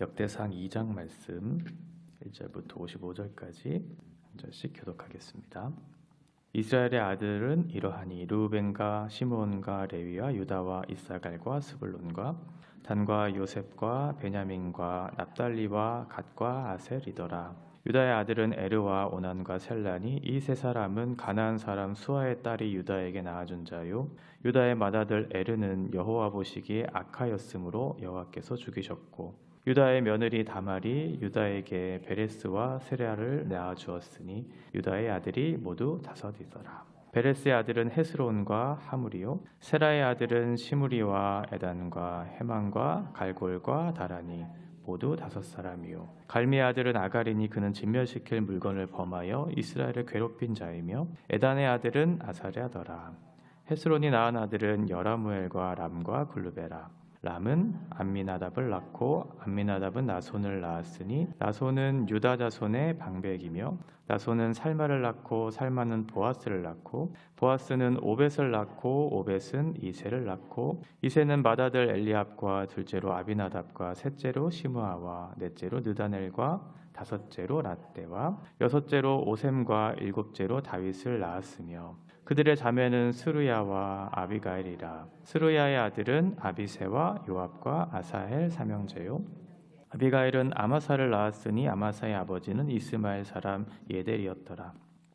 역대상 2장 말씀 1절부터 55절까지 한 절씩 교독하겠습니다. 이스라엘의 아들은 이러하니 르우벤과 시므온과 레위와 유다와 이사갈과 스불론과 단과 요셉과 베냐민과 납달리와 갓과 아셀이더라. 유다의 아들은 에르와 오난과 셀란이 이 세 사람은 가나안 사람 수아의 딸이 유다에게 낳아준 자요. 유다의 맏아들 에르는 여호와 보시기에 악하였으므로 여호와께서 죽이셨고 유다의 며느리 다말이 유다에게 베레스와 세라를 낳아주었으니 유다의 아들이 모두 5이더라. 베레스의 아들은 헤스론과 하물이요 세라의 아들은 시므리와 에단과 헤만과 갈골과 다라니 모두 5사람이요 갈미의 아들은 아가리니 그는 진멸시킬 물건을 범하여 이스라엘을 괴롭힌 자이며 에단의 아들은 아사랴더라. 헤스론이 낳은 아들은 여라무엘과 람과 글루베라. 람은 암미나답을 낳고 암미나답은 나손을 낳았으니 나손은 유다 자손의 방백이며 나손은 살마를 낳고 살마는 보아스를 낳고 보아스는 오벳을 낳고 오벳은 이세를 낳고 이세는 맏아들 엘리압과 둘째로 아비나답과 셋째로 시므아와 넷째로 느다넬과 다섯째로 낫대와 여섯째로 오셈과 일곱째로 다윗을 낳았으며 그들의 자매는 스루야와 아비가일이라. 스루야의 아들은 아비새와 요압과 아사헬 삼형제요 아비가일은 아마사를 낳았으니 아마사의 아버지는 이스마엘 사람 예델이었더라.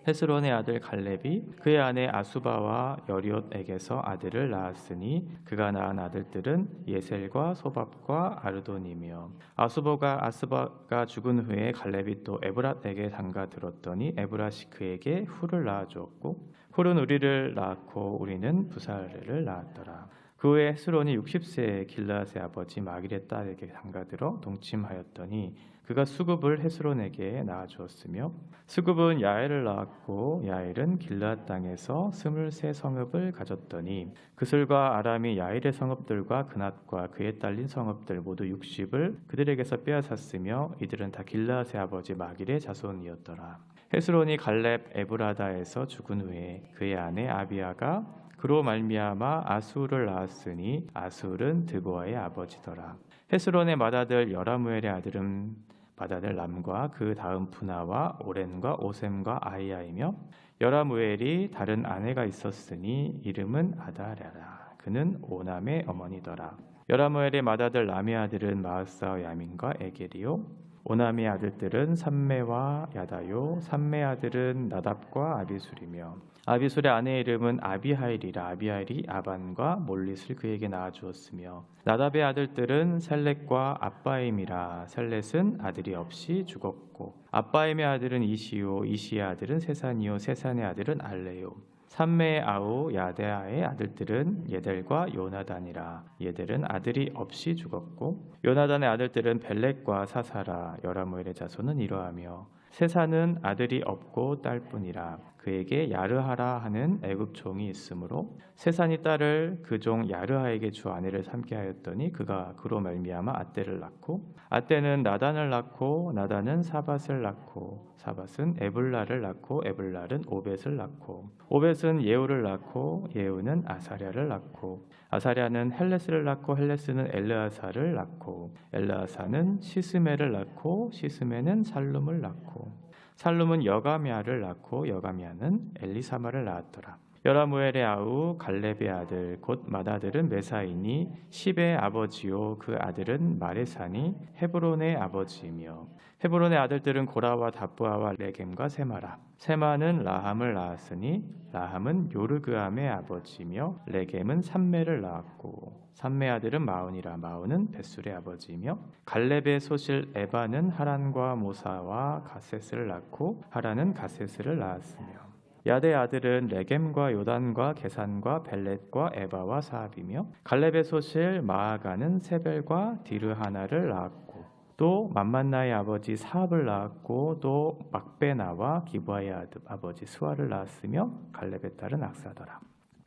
헤스론의 아들 갈렙이 그의 아내 아수바와 여리옷에게서 아들을 낳았으니 그가 낳은 아들들은 예셀과 소밥과 아르돈이며 아수바가 죽은 후에 갈렙이 또 에브랏에게 장가들었더니 에브랏이 그에게 훌을 낳아주었고 훌은 우리를 낳고 우리는 부살을 낳았더라. 그 후에 헤스론이 60세에 길르앗의 아버지 마길의 딸에게 장가들어 동침하였더니 그가 수굽을 헤스론에게 낳아주었으며 수굽은 야엘을 낳았고 야엘은 길르앗 땅에서 23성읍을 가졌더니 그슬과 아람이 야엘의 성읍들과 그낫과 그에 딸린 성읍들 모두 60을 그들에게서 빼앗았으며 이들은 다 길르앗의 아버지 마길의 자손이었더라. 헤스론이 갈렙 에브라다에서 죽은 후에 그의 아내 아비아가 그로 말미암아 아수를 낳았으니 아수는 드고아의 아버지더라. 헤스론의 맏아들 여라무엘의 아들은 맏아들 람과 그 다음 푸나와 오렌과 오셈과 아이야이며 여라무엘이 다른 아내가 있었으니 이름은 아다랴라. 그는 오남의 어머니더라. 여라무엘의 맏아들 람의 아들은 마으사와 야민과 에겔이요 오남의 아들들은 삼메와 야다요 삼메 아들은 나답과 아비술이며 아비술의 아내의 이름은 아비하일이라. 아비하일이 아반과 몰릿을 그에게 낳아주었으며 나답의 아들들은 셀렛과 아빠임이라. 셀렛은 아들이 없이 죽었고 아빠임의 아들은 이시요 이시의 아들은 세산이요 세산의 아들은 알레요 삼메의 아우 야데아의 아들들은 예델과 요나단이라. 예델은 아들이 없이 죽었고 요나단의 아들들은 벨렉과 사사라. 여라무엘의 자손은 이러하며 세산은 아들이 없고 딸뿐이라. 그에게 야르하라 하는 애굽 종이 있으므로 세산이 딸을 그 종 야르하에게 주 아내를 삼게 하였더니 그가 그로 말미암아 아떼를 낳고 아떼는 나단을 낳고 나단은 사밧을 낳고 사밧은 에블라를 낳고 에블랄은 오벳을 낳고 오벳은 예후를 낳고 예후는 아사랴를 낳고 아사랴는 헬레스를 낳고 헬레스는 엘르아사를 낳고 엘르아사는 시스메를 낳고 시스메는 살룸을 낳고 살룸은 여가미아를 낳고 여가미아는 엘리사마를 낳았더라. 여라무엘의 아우 갈렙의 아들 곧 맏아들은 메사이니 십의 아버지요 그 아들은 마레사니 헤브론의 아버지이며 헤브론의 아들들은 고라와 다부아와 레겜과 세마라. 세마는 라함을 낳았으니 라함은 요르그암의 아버지이며 레겜은 삼메를 낳았고 삼메 아들은 마운이라. 마운은 벳술의 아버지이며 갈렙의 소실 에바는 하란과 모사와 가세스를 낳고 하란은 가세스를 낳았으며 야데 아들은 레겜과 요단과 게산과 벨렛과 에바와 사압이며 갈렙의 소실 마아가는 세벨과 디르하나를 낳았고 또 맘만나의 아버지 사압을 낳았고 또 막베나와 기브아의 아버지 스와를 낳았으며 갈렙의 딸은 악사더라.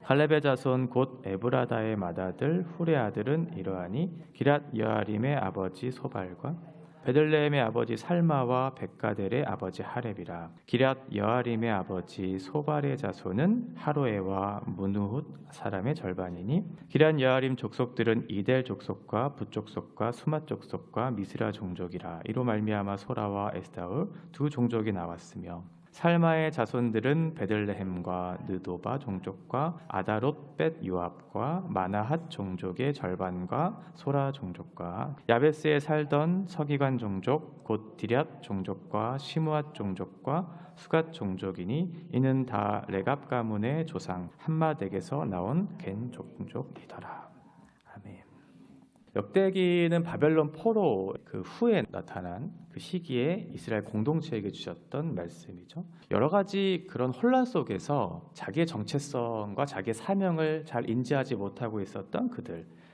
갈렙의 자손 곧 에브라다의 맏아들 훌의 아들은 이러하니 기랏 여아림의 아버지 소발과 베들레헴의 아버지 살마와 백가델의 아버지 하렙이라. 기럇 여아림의 아버지 소발의 자손은 하로에와 무누훗 사람의 절반이니 기럇 여아림 족속들은 이델 족속과 붓 족속과 수맛 족속과 미스라 종족이라. 이로 말미암아 소라와 에스다울 두 종족이 나왔으며 살마의 자손들은 베들레헴과 느도바 종족과 아다롯 벳 요압과 마나핫 종족의 절반과 소라 종족과 야베스에 살던 서기관 종족 곧 디럇 종족과 시므앗 종족과 수갓 종족이니 이는 다 레갑 가문의 조상 함마덱에서 나온 겐 종족이더라. 아멘. 역대기는 바벨론 포로 그 후에 나타난 그 시기에 이스라엘 공동체에게 주셨던 말씀이죠. 여러 가지 그런 혼란 속에서 자기의 정체성과 자기의 사명을 잘 인지하지 못하고 있었던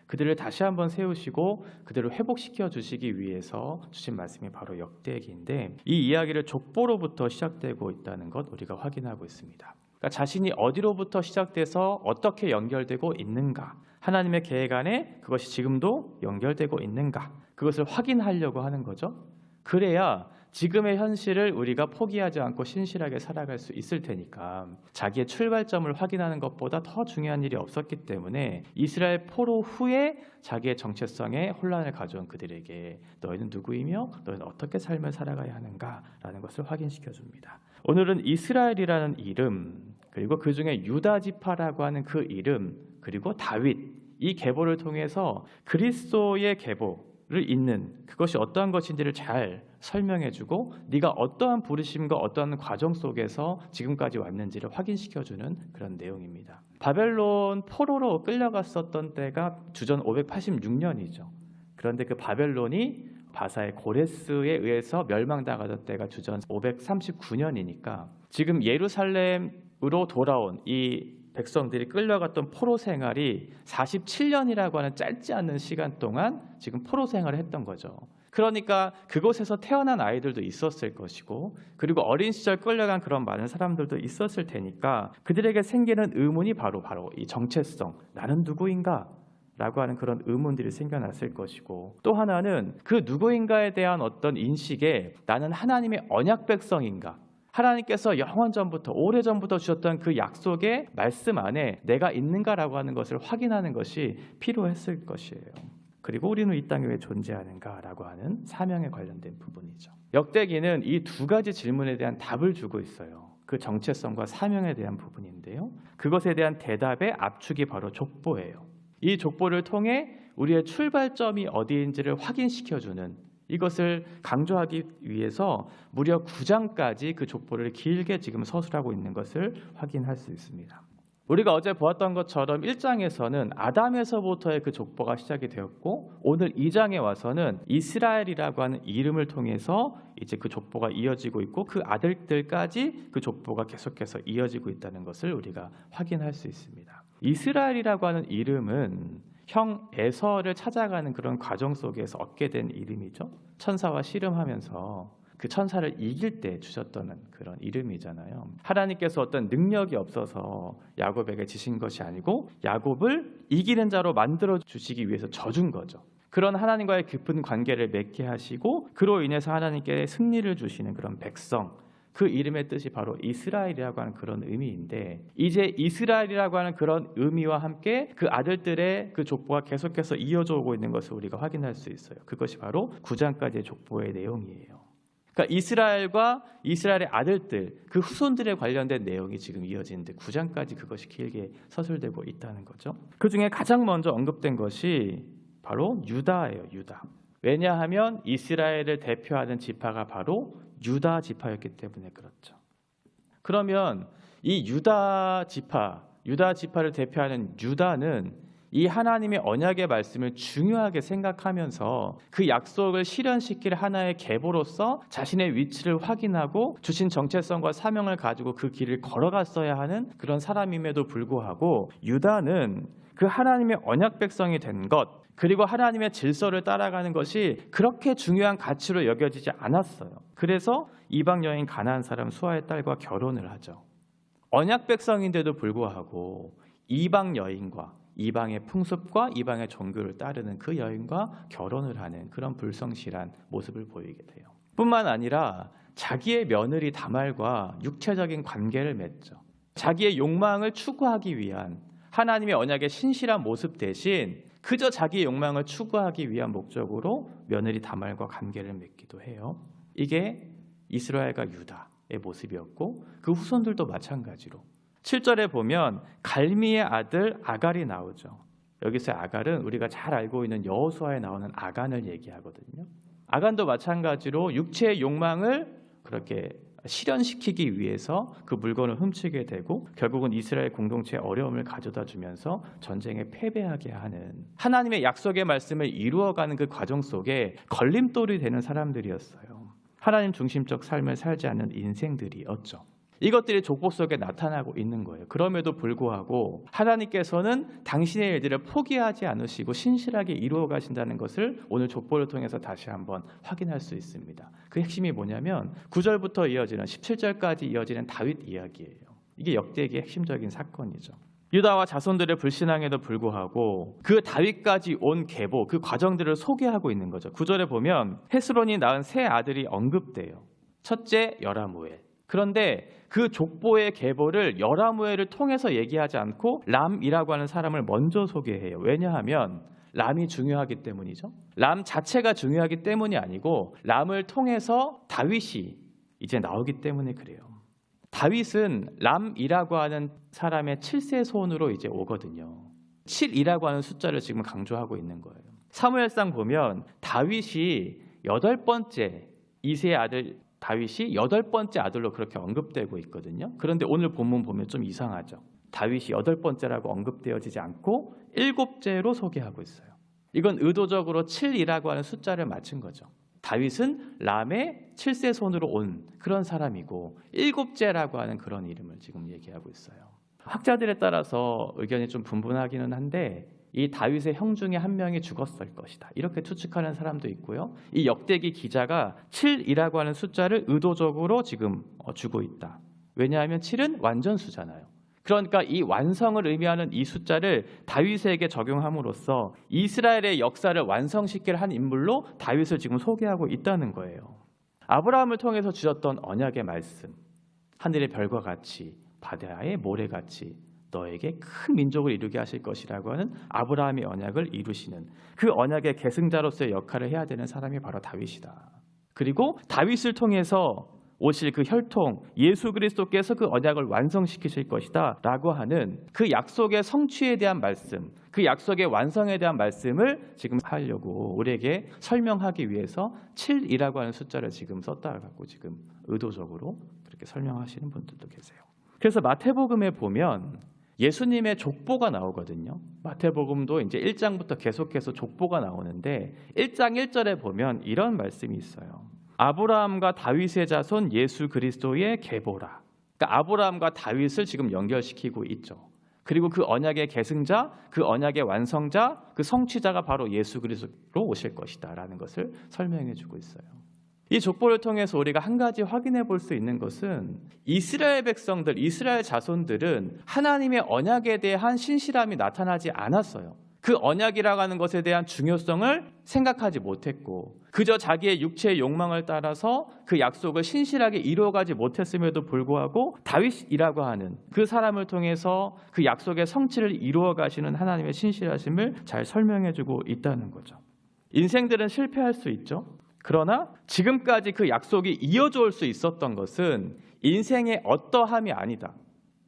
그들을 다시 한번 세우시고 그들을 회복시켜 주시기 위해서 주신 말씀이 바로 역대기인데, 이 이야기를 족보로부터 시작되고 있다는 것 우리가 확인하고 있습니다. 그러니까 자신이 어디로부터 시작돼서 어떻게 연결되고 있는가, 하나님의 계획 안에 그것이 지금도 연결되고 있는가, 그것을 확인하려고 하는 거죠. 그래야 지금의 현실을 우리가 포기하지 않고 신실하게 살아갈 수 있을 테니까. 자기의 출발점을 확인하는 것보다 더 중요한 일이 없었기 때문에 이스라엘 포로 후에 자기의 정체성에 혼란을 가져온 그들에게 너희는 누구이며 너희는 어떻게 삶을 살아가야 하는가라는 것을 확인시켜줍니다. 오늘은 이스라엘이라는 이름, 그리고 그 중에 유다 지파라고 하는 그 이름, 그리고 다윗, 이 계보를 통해서 그리스도의 계보를 잇는 그것이 어떠한 것인지를 잘 설명해주고 네가 어떠한 부르심과 어떠한 과정 속에서 지금까지 왔는지를 확인시켜주는 그런 내용입니다. 바벨론 포로로 끌려갔었던 때가 주전 586년이죠. 그런데 그 바벨론이 바사의 고레스에 의해서 멸망당하던 때가 주전 539년이니까 지금 예루살렘으로 돌아온 이 백성들이 끌려갔던 포로 생활이 47년이라고 하는 짧지 않은 시간 동안 지금 포로 생활을 했던 거죠. 그러니까 그곳에서 태어난 아이들도 있었을 것이고, 그리고 어린 시절 끌려간 그런 많은 사람들도 있었을 테니까 그들에게 생기는 의문이 바로 이 정체성, 나는 누구인가? 라고 하는 그런 의문들이 생겨났을 것이고, 또 하나는 그 누구인가에 대한 어떤 인식에 나는 하나님의 언약 백성인가? 하나님께서 영원전부터 오래전부터 주셨던 그 약속의 말씀 안에 내가 있는가라고 하는 것을 확인하는 것이 필요했을 것이에요. 그리고 우리는 이 땅에 왜 존재하는가라고 하는 사명에 관련된 부분이죠. 역대기는 이 두 가지 질문에 대한 답을 주고 있어요. 그 정체성과 사명에 대한 부분인데요. 그것에 대한 대답의 압축이 바로 족보예요. 이 족보를 통해 우리의 출발점이 어디인지를 확인시켜주는, 이것을 강조하기 위해서 무려 9장까지 그 족보를 길게 지금 서술하고 있는 것을 확인할 수 있습니다. 우리가 어제 보았던 것처럼 1장에서는 아담에서부터의 그 족보가 시작이 되었고, 오늘 2장에 와서는 이스라엘이라고 하는 이름을 통해서 이제 그 족보가 이어지고 있고 그 아들들까지 그 족보가 계속해서 이어지고 있다는 것을 우리가 확인할 수 있습니다. 이스라엘이라고 하는 이름은 형 에서를 찾아가는 그런 과정 속에서 얻게 된 이름이죠. 천사와 씨름하면서 그 천사를 이길 때 주셨던 그런 이름이잖아요. 하나님께서 어떤 능력이 없어서 야곱에게 지신 것이 아니고 야곱을 이기는 자로 만들어 주시기 위해서 져준 거죠. 그런 하나님과의 깊은 관계를 맺게 하시고 그로 인해서 하나님께 승리를 주시는 그런 백성, 그 이름의 뜻이 바로 이스라엘이라고 하는 그런 의미인데, 이제 이스라엘이라고 하는 그런 의미와 함께 그 아들들의 그 족보가 계속해서 이어져 오고 있는 것을 우리가 확인할 수 있어요. 그것이 바로 9장까지의 족보의 내용이에요. 그러니까 이스라엘과 이스라엘의 아들들, 그 후손들에 관련된 내용이 지금 이어지는데 9장까지 그것이 길게 서술되고 있다는 거죠. 그 중에 가장 먼저 언급된 것이 바로 유다예요. 유다. 왜냐하면 이스라엘을 대표하는 지파가 바로 유다 지파였기 때문에 그렇죠. 그러면 이 유다 지파를 대표하는 유다는 이 하나님의 언약의 말씀을 중요하게 생각하면서 그 약속을 실현시킬 하나의 계보로서 자신의 위치를 확인하고 주신 정체성과 사명을 가지고 그 길을 걸어갔어야 하는 그런 사람임에도 불구하고, 유다는 그 하나님의 언약 백성이 된 것, 그리고 하나님의 질서를 따라가는 것이 그렇게 중요한 가치로 여겨지지 않았어요. 그래서 이방 여인 가나안 사람 수아의 딸과 결혼을 하죠. 언약 백성인데도 불구하고 이방 여인과 이방의 풍습과 이방의 종교를 따르는 그 여인과 결혼을 하는 그런 불성실한 모습을 보이게 돼요. 뿐만 아니라 자기의 며느리 다말과 육체적인 관계를 맺죠. 자기의 욕망을 추구하기 위한 하나님의 언약의 신실한 모습 대신 그저 자기의 욕망을 추구하기 위한 목적으로 며느리 다말과 관계를 맺기도 해요. 이게 이스라엘과 유다의 모습이었고 그 후손들도 마찬가지로 7절에 보면 갈미의 아들 아갈이 나오죠. 여기서 아갈은 우리가 잘 알고 있는 여호수아에 나오는 아간을 얘기하거든요. 아간도 마찬가지로 육체의 욕망을 그렇게 실현시키기 위해서 그 물건을 훔치게 되고 결국은 이스라엘 공동체에 어려움을 가져다 주면서 전쟁에 패배하게 하는 하나님의 약속의 말씀을 이루어가는 그 과정 속에 걸림돌이 되는 사람들이었어요. 하나님 중심적 삶을 살지 않는 인생들이었죠. 이것들이 족보 속에 나타나고 있는 거예요. 그럼에도 불구하고 하나님께서는 당신의 일들을 포기하지 않으시고 신실하게 이루어 가신다는 것을 오늘 족보를 통해서 다시 한번 확인할 수 있습니다. 그 핵심이 뭐냐면 9절부터 이어지는 17절까지 이어지는 다윗 이야기예요. 이게 역대기의 핵심적인 사건이죠. 유다와 자손들의 불신앙에도 불구하고 그 다윗까지 온 계보, 그 과정들을 소개하고 있는 거죠. 9절에 보면 헤스론이 낳은 세 아들이 언급돼요. 첫째 여라무엘. 그런데 그 족보의 계보를 여라무엘을 통해서 얘기하지 않고 람이라고 하는 사람을 먼저 소개해요. 왜냐하면 람이 중요하기 때문이죠. 람 자체가 중요하기 때문이 아니고 람을 통해서 다윗이 이제 나오기 때문에 그래요. 다윗은 람이라고 하는 사람의 7세 손으로 이제 오거든요. 7이라고 하는 숫자를 지금 강조하고 있는 거예요. 사무엘상 보면 다윗이 8번째 이새의 아들 다윗이 8번째 아들로 그렇게 언급되고 있거든요. 그런데 오늘 본문 보면 좀 이상하죠. 다윗이 8번째라고 언급되어지지 않고 7째로 소개하고 있어요. 이건 의도적으로 7이라고 하는 숫자를 맞춘 거죠. 다윗은 람의 7세 손으로 온 그런 사람이고 7째라고 하는 그런 이름을 지금 얘기하고 있어요. 학자들에 따라서 의견이 좀 분분하기는 한데 이 다윗의 형 중에 한 명이 죽었을 것이다. 이렇게 추측하는 사람도 있고요. 이 역대기 기자가 7이라고 하는 숫자를 의도적으로 지금 주고 있다. 왜냐하면 7은 완전수잖아요. 그러니까 이 완성을 의미하는 이 숫자를 다윗에게 적용함으로써 이스라엘의 역사를 완성시킬 한 인물로 다윗을 지금 소개하고 있다는 거예요. 아브라함을 통해서 주셨던 언약의 말씀, 하늘의 별과 같이 바다의 모래같이 너에게 큰 민족을 이루게 하실 것이라고 하는 아브라함의 언약을 이루시는 그 언약의 계승자로서의 역할을 해야 되는 사람이 바로 다윗이다. 그리고 다윗을 통해서 오실 그 혈통 예수 그리스도께서 그 언약을 완성시키실 것이다 라고 하는 그 약속의 성취에 대한 말씀, 그 약속의 완성에 대한 말씀을 지금 하려고 우리에게 설명하기 위해서 7이라고 하는 숫자를 지금 썼다 갖고 지금 의도적으로 그렇게 설명하시는 분들도 계세요. 그래서 마태복음에 보면 예수님의 족보가 나오거든요. 마태복음도 이제 1장부터 계속해서 족보가 나오는데 1장 1절에 보면 이런 말씀이 있어요. 아브라함과 다윗의 자손 예수 그리스도의 계보라. 그러니까 아브라함과 다윗을 지금 연결시키고 있죠. 그리고 그 언약의 계승자, 그 언약의 완성자, 그 성취자가 바로 예수 그리스도로 오실 것이다 라는 것을 설명해 주고 있어요. 이 족보를 통해서 우리가 한 가지 확인해 볼 수 있는 것은 이스라엘 백성들, 이스라엘 자손들은 하나님의 언약에 대한 신실함이 나타나지 않았어요. 그 언약이라고 하는 것에 대한 중요성을 생각하지 못했고 그저 자기의 육체의 욕망을 따라서 그 약속을 신실하게 이루어가지 못했음에도 불구하고 다윗이라고 하는 그 사람을 통해서 그 약속의 성취를 이루어가시는 하나님의 신실하심을 잘 설명해주고 있다는 거죠. 인생들은 실패할 수 있죠. 그러나 지금까지 그 약속이 이어져 올 수 있었던 것은 인생의 어떠함이 아니다.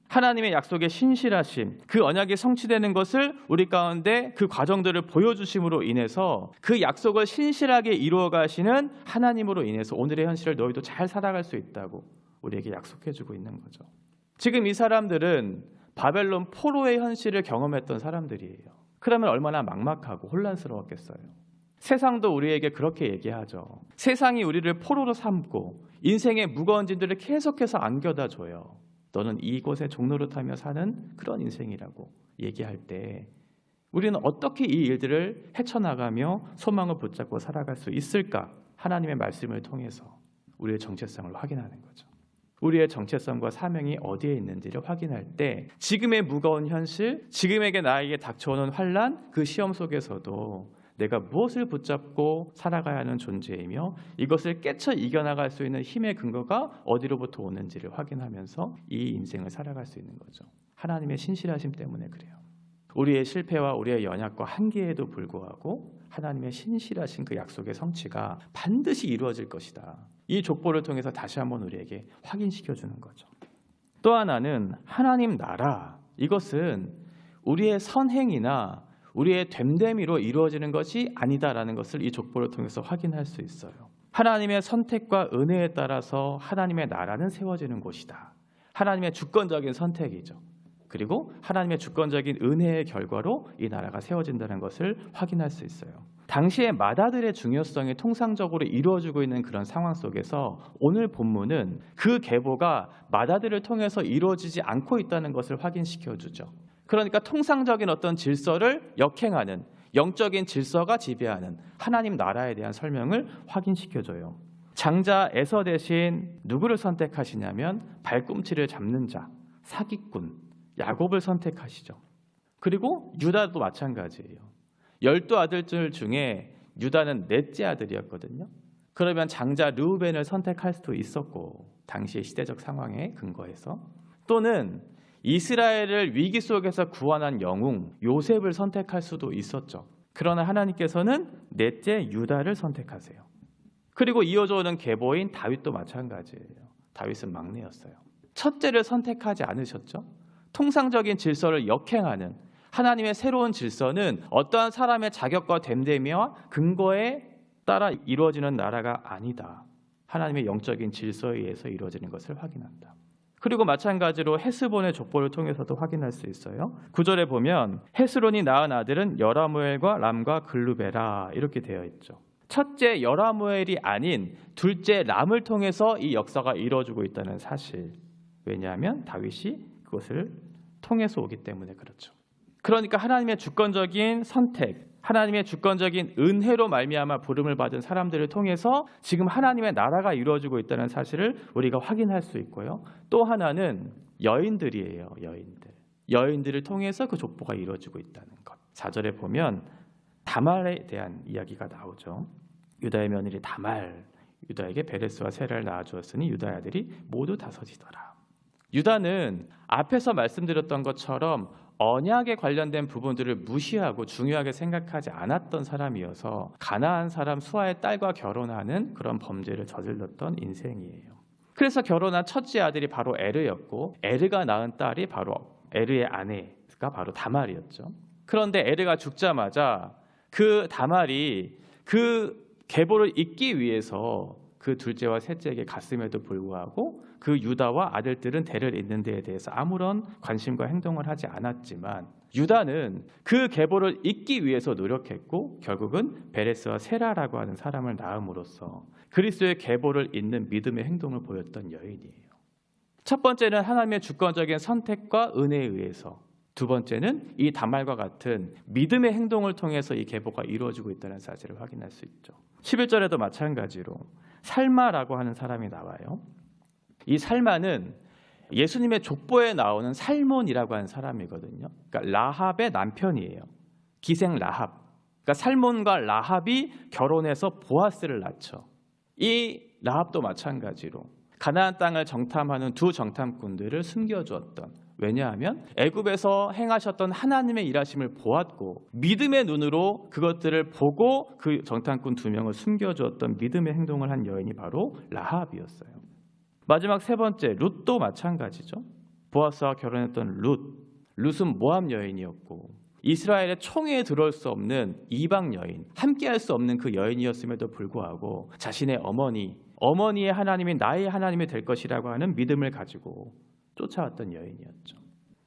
하나님의 약속의 신실하심, 그 언약이 성취되는 것을 우리 가운데 그 과정들을 보여주심으로 인해서 그 약속을 신실하게 이루어 가시는 하나님으로 인해서 오늘의 현실을 너희도 잘 살아갈 수 있다고 우리에게 약속해주고 있는 거죠. 지금 이 사람들은 바벨론 포로의 현실을 경험했던 사람들이에요. 그러면 얼마나 막막하고 혼란스러웠겠어요. 세상도 우리에게 그렇게 얘기하죠. 세상이 우리를 포로로 삼고 인생의 무거운 짐들을 계속해서 안겨다 줘요. 너는 이곳에 종노릇하며 사는 그런 인생이라고 얘기할 때 우리는 어떻게 이 일들을 헤쳐나가며 소망을 붙잡고 살아갈 수 있을까? 하나님의 말씀을 통해서 우리의 정체성을 확인하는 거죠. 우리의 정체성과 사명이 어디에 있는지를 확인할 때 지금의 무거운 현실, 지금에게 나에게 닥쳐오는 환난, 그 시험 속에서도 내가 무엇을 붙잡고 살아가야 하는 존재이며 이것을 깨쳐 이겨나갈 수 있는 힘의 근거가 어디로부터 오는지를 확인하면서 이 인생을 살아갈 수 있는 거죠. 하나님의 신실하심 때문에 그래요. 우리의 실패와 우리의 연약과 한계에도 불구하고 하나님의 신실하신 그 약속의 성취가 반드시 이루어질 것이다. 이 족보를 통해서 다시 한번 우리에게 확인시켜주는 거죠. 또 하나는 하나님 나라, 이것은 우리의 선행이나 우리의 됨됨이로 이루어지는 것이 아니다라는 것을 이 족보를 통해서 확인할 수 있어요. 하나님의 선택과 은혜에 따라서 하나님의 나라는 세워지는 곳이다. 하나님의 주권적인 선택이죠. 그리고 하나님의 주권적인 은혜의 결과로 이 나라가 세워진다는 것을 확인할 수 있어요. 당시의 맏아들의 중요성이 통상적으로 이루어지고 있는 그런 상황 속에서 오늘 본문은 그 계보가 맏아들을 통해서 이루어지지 않고 있다는 것을 확인시켜주죠. 그러니까 통상적인 어떤 질서를 역행하는, 영적인 질서가 지배하는 하나님 나라에 대한 설명을 확인시켜줘요. 장자 에서 대신 누구를 선택하시냐면 발꿈치를 잡는 자, 사기꾼 야곱을 선택하시죠. 그리고 유다도 마찬가지예요. 12아들들 중에 유다는 넷째 아들이었거든요. 그러면 장자 르우벤을 선택할 수도 있었고, 당시의 시대적 상황에 근거해서, 또는 이스라엘을 위기 속에서 구원한 영웅 요셉을 선택할 수도 있었죠. 그러나 하나님께서는 넷째 유다를 선택하세요. 그리고 이어져 오는 계보인 다윗도 마찬가지예요. 다윗은 막내였어요. 첫째를 선택하지 않으셨죠. 통상적인 질서를 역행하는 하나님의 새로운 질서는 어떠한 사람의 자격과 됨됨이와 근거에 따라 이루어지는 나라가 아니다. 하나님의 영적인 질서에 의해서 이루어지는 것을 확인한다. 그리고 마찬가지로 헤스본의 족보를 통해서도 확인할 수 있어요. 9절에 보면 헤스론이 낳은 아들은 여라무엘과 람과 글루베라 이렇게 되어 있죠. 첫째 여라무엘이 아닌 둘째 람을 통해서 이 역사가 이루어지고 있다는 사실. 왜냐하면 다윗이 그것을 통해서 오기 때문에 그렇죠. 그러니까 하나님의 주권적인 선택, 하나님의 주권적인 은혜로 말미암아 부름을 받은 사람들을 통해서 지금 하나님의 나라가 이루어지고 있다는 사실을 우리가 확인할 수 있고요. 또 하나는 여인들이에요. 여인들을 통해서 그 족보가 이루어지고 있다는 것. 4절에 보면 다말에 대한 이야기가 나오죠. 유다의 며느리 다말, 유다에게 베레스와 세라를 낳아주었으니 유다의 아들이 모두 다섯이더라. 유다는 앞에서 말씀드렸던 것처럼 언약에 관련된 부분들을 무시하고 중요하게 생각하지 않았던 사람이어서 가나안 사람 수아의 딸과 결혼하는 그런 범죄를 저질렀던 인생이에요. 그래서 결혼한 첫째 아들이 바로 에르였고, 에르가 낳은 딸이 바로 에르의 아내가 바로 다말이었죠. 그런데 에르가 죽자마자 그 다말이 그 계보를 잇기 위해서 그 둘째와 셋째에게 갔음에도 불구하고 그 유다와 아들들은 대를 잇는 데에 대해서 아무런 관심과 행동을 하지 않았지만, 유다는 그 계보를 잇기 위해서 노력했고 결국은 베레스와 세라라고 하는 사람을 낳음으로써 그리스도의 계보를 잇는 믿음의 행동을 보였던 여인이에요. 첫 번째는 하나님의 주권적인 선택과 은혜에 의해서, 두 번째는 이 다말과 같은 믿음의 행동을 통해서 이 계보가 이루어지고 있다는 사실을 확인할 수 있죠. 11절에도 마찬가지로 살마라고 하는 사람이 나와요. 이 살마는 예수님의 족보에 나오는 살몬이라고 하는 사람이거든요. 그러니까 라합의 남편이에요. 기생 라합. 그러니까 살몬과 라합이 결혼해서 보아스를 낳죠. 이 라합도 마찬가지로 가나안 땅을 정탐하는 두 정탐꾼들을 숨겨주었던, 왜냐하면 애굽에서 행하셨던 하나님의 일하심을 보았고 믿음의 눈으로 그것들을 보고 그 정탐꾼 두 명을 숨겨주었던 믿음의 행동을 한 여인이 바로 라합이었어요. 마지막 세 번째 룻도 마찬가지죠. 보아스와 결혼했던 룻은 모압 여인이었고 이스라엘의 총회에 들어올 수 없는 이방 여인, 함께할 수 없는 그 여인이었음에도 불구하고 자신의 어머니의 하나님이 나의 하나님이 될 것이라고 하는 믿음을 가지고 쫓아왔던 여인이었죠.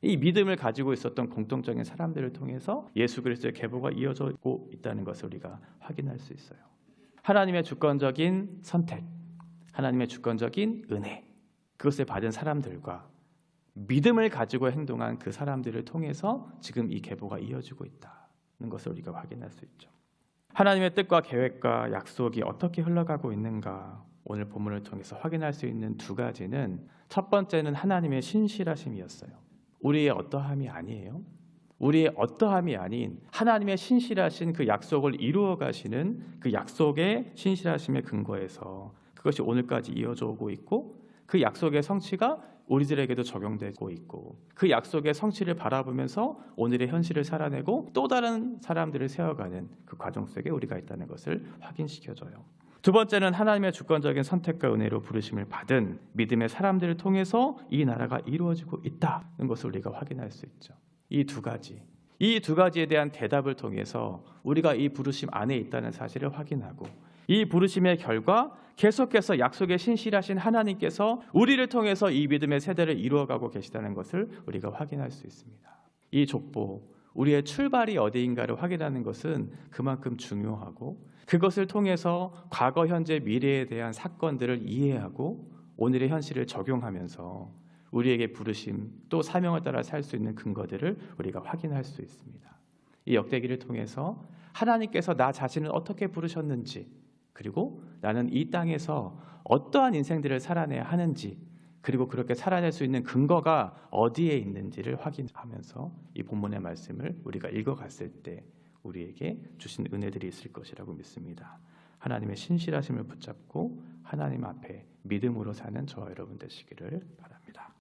이 믿음을 가지고 있었던 공통적인 사람들을 통해서 예수 그리스도의 계보가 이어지고 있다는 것을 우리가 확인할 수 있어요. 하나님의 주권적인 선택, 하나님의 주권적인 은혜, 그것을 받은 사람들과 믿음을 가지고 행동한 그 사람들을 통해서 지금 이 계보가 이어지고 있다는 것을 우리가 확인할 수 있죠. 하나님의 뜻과 계획과 약속이 어떻게 흘러가고 있는가, 오늘 본문을 통해서 확인할 수 있는 두 가지는, 첫 번째는 하나님의 신실하심이었어요. 우리의 어떠함이 아니에요. 우리의 어떠함이 아닌 하나님의 신실하신 그 약속을 이루어 가시는 그 약속의 신실하심의 근거에서 그것이 오늘까지 이어져 오고 있고, 그 약속의 성취가 우리들에게도 적용되고 있고, 그 약속의 성취를 바라보면서 오늘의 현실을 살아내고 또 다른 사람들을 세워가는 그 과정 속에 우리가 있다는 것을 확인시켜줘요. 두 번째는 하나님의 주권적인 선택과 은혜로 부르심을 받은 믿음의 사람들을 통해서 이 나라가 이루어지고 있다는 것을 우리가 확인할 수 있죠. 이 두 가지에 대한 대답을 통해서 우리가 이 부르심 안에 있다는 사실을 확인하고, 이 부르심의 결과 계속해서 약속의 신실하신 하나님께서 우리를 통해서 이 믿음의 세대를 이루어가고 계시다는 것을 우리가 확인할 수 있습니다. 이 족보, 우리의 출발이 어디인가를 확인하는 것은 그만큼 중요하고, 그것을 통해서 과거, 현재, 미래에 대한 사건들을 이해하고 오늘의 현실을 적용하면서 우리에게 부르심 또 사명을 따라 살 수 있는 근거들을 우리가 확인할 수 있습니다. 이 역대기를 통해서 하나님께서 나 자신을 어떻게 부르셨는지, 그리고 나는 이 땅에서 어떠한 인생들을 살아내야 하는지, 그리고 그렇게 살아낼 수 있는 근거가 어디에 있는지를 확인하면서 이 본문의 말씀을 우리가 읽어갔을 때 우리에게 주신 은혜들이 있을 것이라고 믿습니다. 하나님의 신실하심을 붙잡고 하나님 앞에 믿음으로 사는 저와 여러분 되시기를 바랍니다.